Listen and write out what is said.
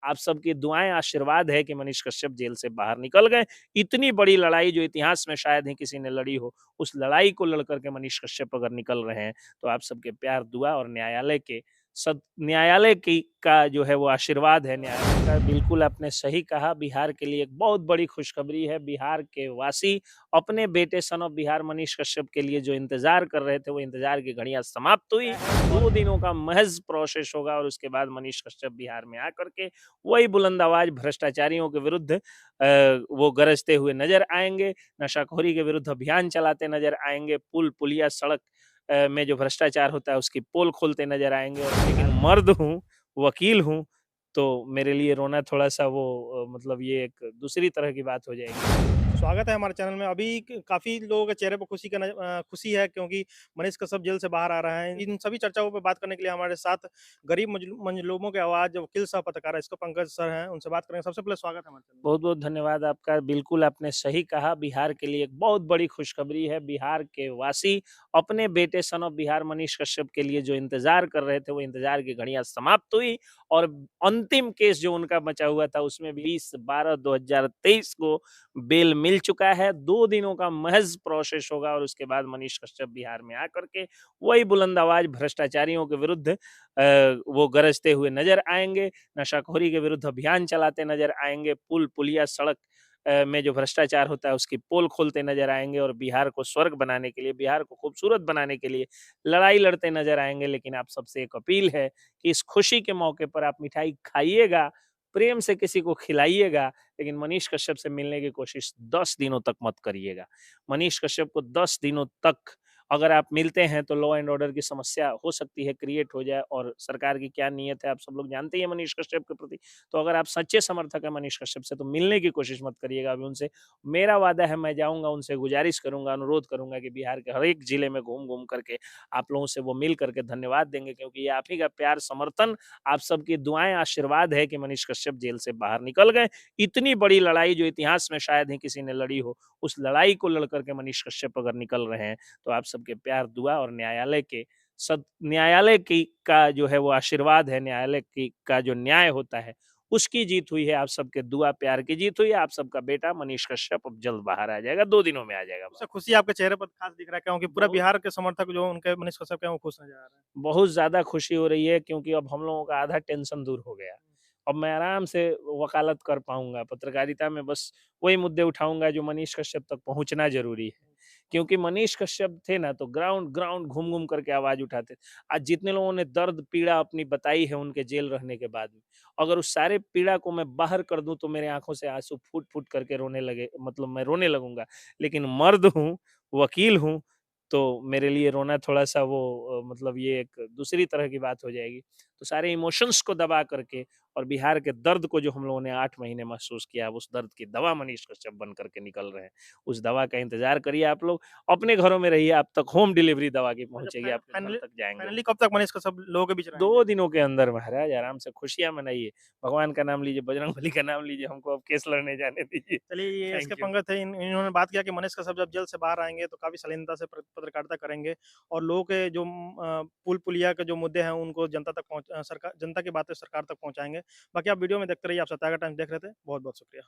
आप सबकी दुआएँ, आशीर्वाद है कि मनीष कश्यप जेल से बाहर निकल गए। इतनी बड़ी लड़ाई जो इतिहास में शायद ही किसी ने लड़ी हो, उस लड़ाई को लड़ कर के मनीष कश्यप अगर निकल रहे हैं, तो आप सबके प्यार, दुआ और न्यायालय की का जो है वो आशीर्वाद है न्यायालय का। बिल्कुल आपने सही कहा, बिहार के लिए एक बहुत बड़ी खुशखबरी है। बिहार के वासी अपने बेटे सन ऑफ बिहार मनीष कश्यप के लिए जो इंतज़ार कर रहे थे, वो इंतज़ार की घड़ियाँ समाप्त हुई। 2 दिनों का महज़ प्रोसेस होगा और उसके बाद मनीष कश्यप बिहार में आकर के वही बुलंद आवाज़ भ्रष्टाचारियों के विरुद्ध वो गरजते हुए नज़र आएँगे, नशाखोरी के विरुद्ध अभियान चलाते नज़र आएँगे, पुल, पुलिया, सड़क में जो भ्रष्टाचार होता है उसकी पोल खोलते नज़र आएँगे। और लेकिन मर्द हूँ, वकील हूँ, तो मेरे लिए रोना थोड़ा-सा वो मतलब ये एक दूसरी तरह की बात हो जाएगी। स्वागत है हमारे चैनल में। अभी काफ़ी लोगों के चेहरे पे खुशी है क्योंकि मनीष कश्यप जेल से बाहर आ रहा है। इन सभी चर्चाओं पे बात करने के लिए हमारे साथ गरीब मजलूमों की आवाज़ जो वकील सह पत्रकार है, इसको पंकज सर हैं, उनसे बात करेंगे। सबसे पहले स्वागत है हमारे चैनल में। बहुत-बहुत धन्यवाद आपका। बिल्कुल आपने सही कहा, बिहार के लिए एक बहुत बड़ी खुशखबरी है। बिहार के वासी अपने बेटे सन ऑफ बिहार मनीष कश्यप के लिए जो इंतज़ार कर रहे थे, वो इंतज़ार की घड़ियाँ समाप्त हुई और अंतिम केस जो उनका बचा हुआ था, उसमें भी 20/12/2023 को बेल मिल चुका है। 2 दिनों का महज़ प्रोसेस होगा और उसके बाद मनीष कश्यप बिहार में आकर के वही बुलंद आवाज़ भ्रष्टाचारियों के विरुद्ध वो गरजते हुए नज़र आएँगे। नशाखोरी के विरुद्ध अभियान चलाते नजर आएँगे, पुल, पुलिया, सड़क में जो भ्रष्टाचार होता है उसकी पोल खोलते नजर आएँगे और बिहार को स्वर्ग बनाने के लिए, बिहार को खूबसूरत बनाने के लिए लड़ाई लड़ते नजर आएँगे। लेकिन आप सबसे एक अपील है कि इस खुशी के मौके पर आप मिठाई खाइएगा, प्रेम से किसी को खिलाइएगा, लेकिन मनीष कश्यप से मिलने की कोशिश 10 दिनों तक मत करिएगा। मनीष कश्यप को 10 दिनों तक अगर आप मिलते हैं तो लॉ एंड ऑर्डर की समस्या हो सकती है, क्रिएट हो जाए और सरकार की क्या नीयत है आप सब लोग जानते ही हैं मनीष कश्यप के प्रति। तो अगर आप सच्चे समर्थक हैं मनीष कश्यप से तो मिलने की कोशिश मत करिएगा अभी उनसे। मेरा वादा है मैं जाऊँगा उनसे गुज़ारिश करूँगा, अनुरोध करूँगा कि बिहार के हर एक ज़िले में घूम-घूम करके आप लोगों से वो मिल करके धन्यवाद देंगे क्योंकि ये आप ही का प्यार, समर्थन, आप सबकी दुआएँ, आशीर्वाद है कि मनीष कश्यप जेल से बाहर निकल गए। इतनी बड़ी लड़ाई जो इतिहास में शायद ही किसी ने लड़ी हो, उस लड़ाई को लड़ कर के मनीष कश्यप अगर निकल रहे हैं, तो आप सबके प्यार, दुआ और न्यायालय की का जो है वो आशीर्वाद है, न्यायालय की का जो न्याय होता है, उसकी जीत हुई है। आप सबके दुआ, प्यार की जीत हुई है। आप सबका बेटा मनीष कश्यप अब जल्द बाहर आ जाएगा, 2 दिनों में आ जाएगा उससे बाहर। खुशी आपके चेहरे पर खास दिख रहा है क्योंकि पूरा बहुत बिहार के समर्थक जो उनके मनीष कश्यप के हैं, वो खुश नज़र आ रहे हैं। बहुत ज़्यादा खुशी हो रही है क्योंकि अब हम लोगों का आधा टेंशन दूर हो गया। अब मैं आराम से वकालत कर पाऊँगा, पत्रकारिता में बस वही मुद्दे उठाऊँगा जो मनीष कश्यप तक पहुँचना ज़रूरी है। क्योंकि मनीष कश्यप थे ना तो ग्राउंड ग्राउंड घूम-घूम करके आवाज़ उठाते। आज जितने लोगों ने दर्द, पीड़ा अपनी बताई है उनके जेल रहने के बाद में, अगर उस सारे पीड़ा को मैं बाहर कर दूँ तो मेरे आँखों से आँसू फूट-फूट करके रोने लगे मतलब मैं रोने लगूँगा। लेकिन मर्द हूँ, वकील हूँ, तो मेरे लिए रोना थोड़ा-सा वो मतलब ये एक दूसरी तरह की बात हो जाएगी। तो सारे इमोशंस को दबा करके और बिहार के दर्द को जो हम लोगों ने 8 महीने महसूस किया, उस दर्द की दवा मनीष कश्यप बन करके निकल रहे हैं। उस दवा का इंतज़ार करिए आप लोग, अपने घरों में रहिए, आप तक होम डिलीवरी दवा की अच्छा पहुँचेगी, आपके घर फाइनली तक जाएँगे वो। फाइनली कब तक मनीष कश्यप लोगों के बीच रहेंगे? 2 दिनों के अंदर महाराज आराम से खुशियाँ मनाइए। भगवान का नाम लीजिए, बजरंगबली का नाम लीजिए, हमको अब केस लड़ने जाने दीजिए। चलिए ये इसके थैंक यू। पंगत है इन्होंने बात किया कि मनीष कश्यप जब जेल से बाहर आएँगे तो काफ़ी शालीनता से पत्रकारिता करेंगे और लोगों के जो पुल पुलिया के जो मुद्दे हैं उनको जनता की बातें सरकार तक पहुँचाएँगे। बाकी आप वीडियो में देखते रहिए, आप सत्याग्रह टाइम्स देख रहे थे। बहुत-बहुत शुक्रिया।